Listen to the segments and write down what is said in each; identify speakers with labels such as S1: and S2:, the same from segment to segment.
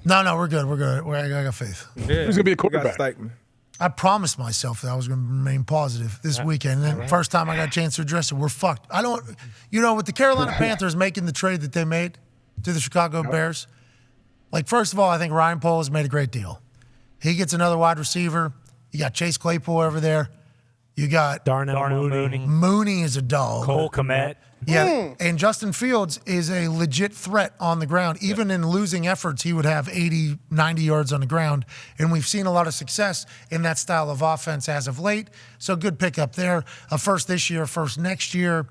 S1: No, we're good. I got faith.
S2: Yeah. Who's going to be a quarterback?
S1: I promised myself that I was going to remain positive this weekend. And then first time I got a chance to address it, we're fucked. With the Carolina Panthers making the trade that they made to the Chicago Bears, first of all, I think Ryan Poles made a great deal. He gets another wide receiver. You got Chase Claypool over there. You got
S3: Darnell Mooney.
S1: Mooney is a dog.
S3: Cole Kmet.
S1: Yeah, and Justin Fields is a legit threat on the ground. Even in losing efforts, he would have 80, 90 yards on the ground. And we've seen a lot of success in that style of offense as of late. So good pickup there. A first this year, first next year,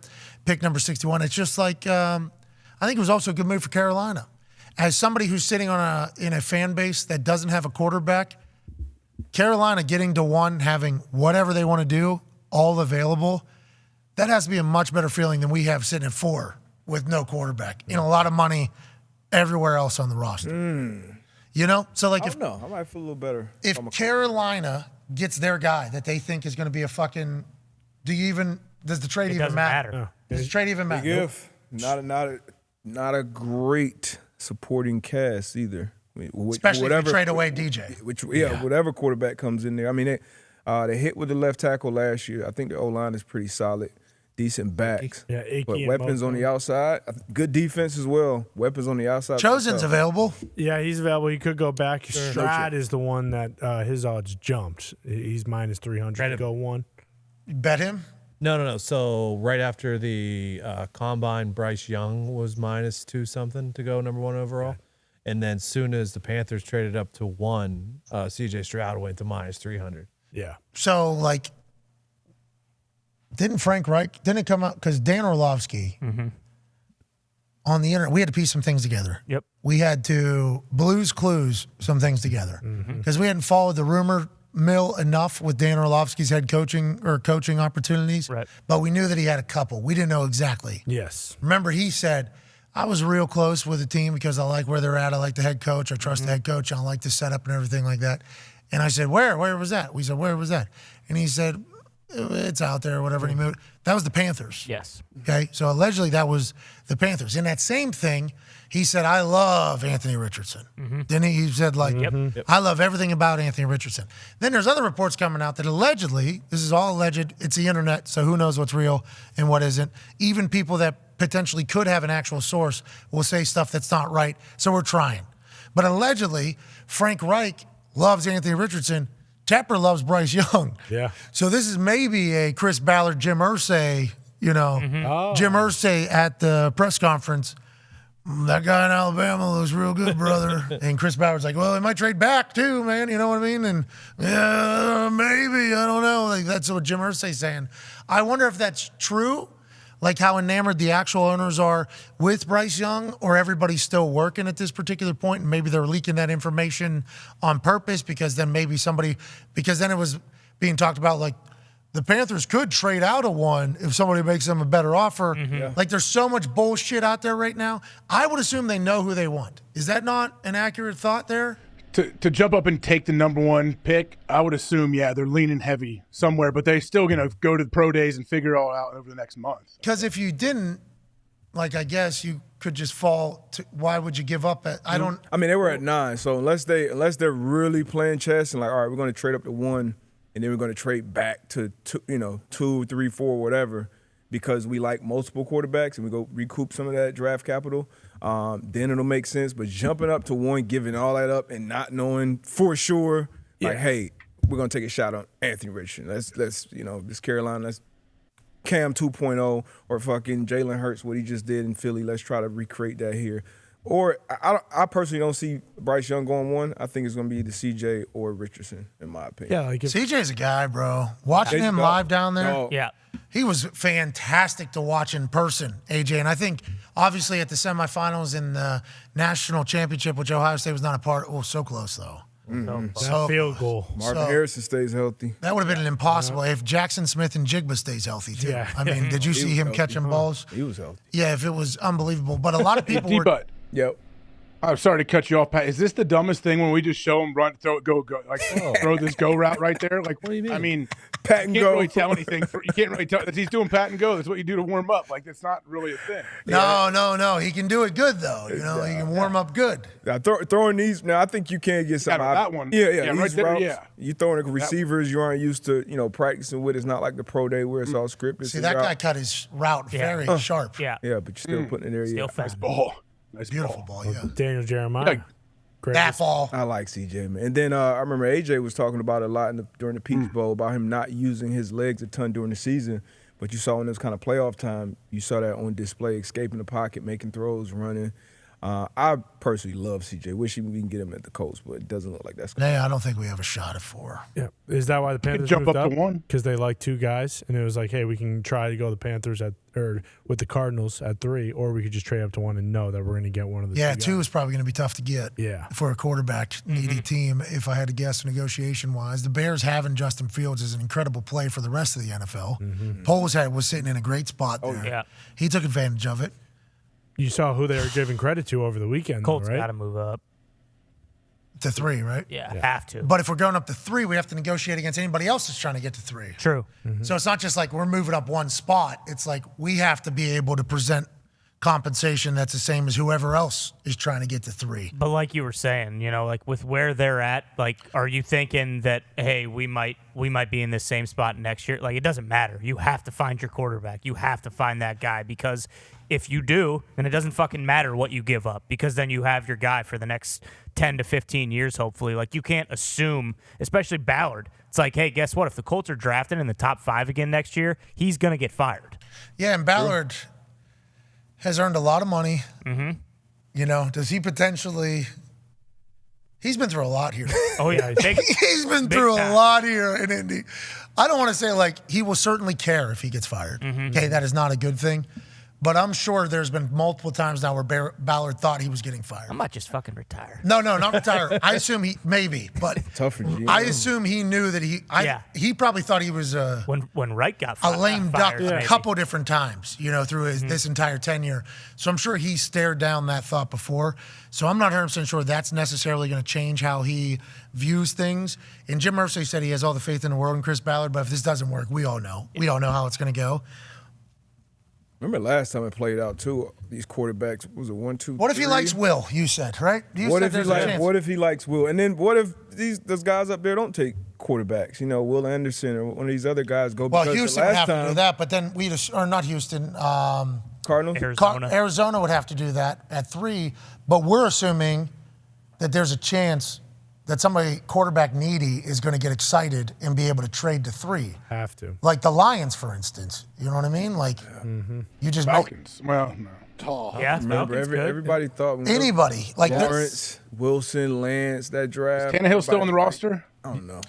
S1: pick number 61. It's just I think it was also a good move for Carolina. As somebody who's sitting in a fan base that doesn't have a quarterback, Carolina getting to one, having whatever they want to do, all available, that has to be a much better feeling than we have sitting at 4 with no quarterback and a lot of money everywhere else on the roster. So
S4: I might feel a little better.
S1: If Carolina gets their guy that they think is going to be a fucking, does the trade even matter?
S3: No.
S1: Does the trade even matter?
S4: If not a great supporting cast either.
S1: Especially if you trade away DJ.
S4: Whatever quarterback comes in there. I mean, they hit with the left tackle last year. I think the O-line is pretty solid, decent backs.
S3: Yeah,
S4: but weapons on the outside, good defense as well. Weapons on the outside.
S1: Chosen's available.
S3: Yeah, he's available. He could go back. Stroud is the one that his odds jumped. He's minus 300 to go one.
S1: You bet him?
S5: No. So right after the combine, Bryce Young was minus 2 something to go number 1 overall. And then soon as the Panthers traded up to 1, CJ Stroud went to minus 300.
S3: Yeah.
S1: So, didn't Frank Reich, didn't it come out? Because Dan Orlovsky on the internet, we had to piece some things together.
S3: Yep.
S1: We had to Blues Clues some things together. Because we hadn't followed the rumor mill enough with Dan Orlovsky's head coaching opportunities.
S3: Right.
S1: But we knew that he had a couple. We didn't know exactly.
S3: Yes.
S1: Remember, he said, I was real close with the team because I like where they're at. I like the head coach. I trust the head coach. I like the setup and everything like that. And I said, where? Where was that? We said, where was that? And he said, it's out there or whatever. And he moved. That was the Panthers.
S3: Yes.
S1: Okay? So allegedly that was the Panthers. In that same thing, he said, I love Anthony Richardson. Didn't he? He said, I love everything about Anthony Richardson. Then there's other reports coming out that allegedly, this is all alleged, it's the internet, so who knows what's real and what isn't. Even people that potentially could have an actual source will say stuff that's not right, so we're trying. But allegedly, Frank Reich loves Anthony Richardson. Tepper loves Bryce Young.
S3: Yeah.
S1: So this is maybe a Chris Ballard, Jim Irsay, Jim Irsay at the press conference. That guy in Alabama looks real good, brother. And Chris Ballard's like, well, he might trade back too, man. You know what I mean? And yeah, maybe, I don't know. That's what Jim Irsay's saying. I wonder if that's true. How enamored the actual owners are with Bryce Young, or everybody's still working at this particular point, and maybe they're leaking that information on purpose because then it was being talked about the Panthers could trade out of one if somebody makes them a better offer. There's so much bullshit out there right now. I would assume they know who they want. Is that not an accurate thought there?
S2: To jump up and take the number 1 pick, I would assume, they're leaning heavy somewhere, but they're still going to go to the pro days and figure it all out over the next month.
S1: Because if you didn't, I guess you could just fall to, why would you give up at,
S4: I mean, they were at 9, so unless they're really playing chess and all right, we're going to trade up to 1, and then we're going to trade back to 2, 3, 4, whatever, because we like multiple quarterbacks and we go recoup some of that draft capital, then it'll make sense. But jumping up to 1, giving all that up and not knowing for sure, hey, we're going to take a shot on Anthony Richardson. Let's this Carolina, let's Cam 2.0 or fucking Jalen Hurts, what he just did in Philly. Let's try to recreate that here. Or I personally don't see Bryce Young going 1. I think it's going to be either CJ or Richardson, in my opinion.
S3: Yeah,
S1: CJ's a guy, bro. Watching him live down there, he was fantastic to watch in person, AJ. And I think, obviously, at the semifinals in the national championship, which Ohio State was not a part of, so close, though.
S3: So field goal.
S4: Marvin Harrison stays healthy.
S1: That would have been an impossible if Jackson Smith and Jigba stays healthy, too.
S3: Yeah.
S1: I mean, did you see him catching balls?
S4: He was healthy.
S1: Yeah, if it was unbelievable. But a lot of people were...
S4: Yep.
S2: I'm sorry to cut you off, Pat. Is this the dumbest thing when we just show him run, throw it, go, like throw this go route right there? Like, what do you mean? I mean,
S4: Pat and
S2: you can't
S4: go.
S2: really tell anything. You can't really tell that he's doing pat and go. That's what you do to warm up. Like, it's not really a thing.
S1: No. He can do it good though. You know, he can warm up good.
S4: Now, throwing these now, I think you can get something out
S2: that one.
S4: Yeah,
S2: right
S4: these
S2: there.
S4: routes,
S2: Yeah,
S4: you throwing receivers you aren't used to, practicing with. It's not like the pro day where it's all scripted.
S1: See, that guy cut his route very sharp.
S6: Yeah.
S4: Yeah, but you're still putting it there.
S6: Still
S4: Yeah.
S6: fast.
S2: ball. Nice
S1: Beautiful ball, yeah.
S3: Daniel Jeremiah. Great.
S1: That ball.
S4: I like CJ, man. And then I remember AJ was talking about it a lot during the Peach Bowl about him not using his legs a ton during the season. But you saw in this kind of playoff time, you saw that on display, escaping the pocket, making throws, running. I personally love CJ. Wish we can get him at the Colts, but it doesn't look like that's going to
S1: Yeah, I don't think we have a shot at 4.
S3: Yeah. Is that why the Panthers
S2: jump
S3: moved
S2: up to 1?
S3: Because they like 2 guys, and it was like, hey, we can try to go the Panthers with the Cardinals at 3, or we could just trade up to 1 and know that we're going to get one of the
S1: Yeah,
S3: 2
S1: 2
S3: guys.
S1: is probably going to be tough to get.
S3: Yeah.
S1: For a quarterback needy team, if I had to guess negotiation wise. The Bears having Justin Fields is an incredible play for the rest of the NFL. Poles was sitting in a great spot there.
S6: yeah.
S1: He took advantage of it.
S3: You saw who they were giving credit to over the weekend,
S6: Colts
S3: though, right?
S6: got to move up.
S1: To 3, right?
S6: Yeah, have to.
S1: But if we're going up to 3, we have to negotiate against anybody else that's trying to get to 3.
S6: True.
S1: So it's not just like we're moving up 1 spot. It's like we have to be able to present compensation that's the same as whoever else is trying to get to 3.
S6: But like you were saying, like with where they're at, like, are you thinking that, hey, we might be in this same spot next year? Like, it doesn't matter. You have to find your quarterback. You have to find that guy, because if you do, then it doesn't fucking matter what you give up, because then you have your guy for the next 10 to 15 years, hopefully. Like, you can't assume, especially Ballard. It's like, hey, guess what? If the Colts are drafted in the top 5 again next year, he's going to get fired.
S1: Yeah, and Ballard has earned a lot of money. Does he potentially – he's been through a lot here.
S6: Oh, yeah.
S1: He's been through a lot here in Indy. I don't want to say, like, he will certainly care if he gets fired. Okay, that is not a good thing. But I'm sure there's been multiple times now where Ballard thought he was getting fired.
S6: I might just fucking retire.
S1: No, not retire. I assume he – maybe. But
S4: tough for GM.
S1: I assume he knew that he probably thought he was
S6: when Wright got
S1: a
S6: fired,
S1: lame duck
S6: maybe.
S1: a couple different times, through this entire tenure. So I'm sure he stared down that thought before. So I'm not 100% sure that's necessarily going to change how he views things. And Jim Irsay said he has all the faith in the world in Chris Ballard, but if this doesn't work, we all know. We don't know how it's going to go.
S4: Remember last time it played out too. These quarterbacks was it 1, 2.
S1: What if he likes Will? You said, right?
S4: What if he likes Will? And then what if those guys up there don't take quarterbacks? Will Anderson or one of these other guys go?
S1: Well,
S4: because
S1: Houston would have to do that, but then not Houston.
S4: Cardinals.
S1: Arizona would have to do that at 3, but we're assuming that there's a chance that somebody quarterback needy is going to get excited and be able to trade to 3.
S3: Have to.
S1: Like the Lions, for instance. You know what I mean? Like, you just
S2: Falcons. Well, no.
S1: tall.
S6: Yeah,
S4: Remember, everybody thought
S1: Anybody like
S4: Lawrence, Wilson, Lance, that draft.
S2: Is Tannehill still on the roster?
S4: I don't know.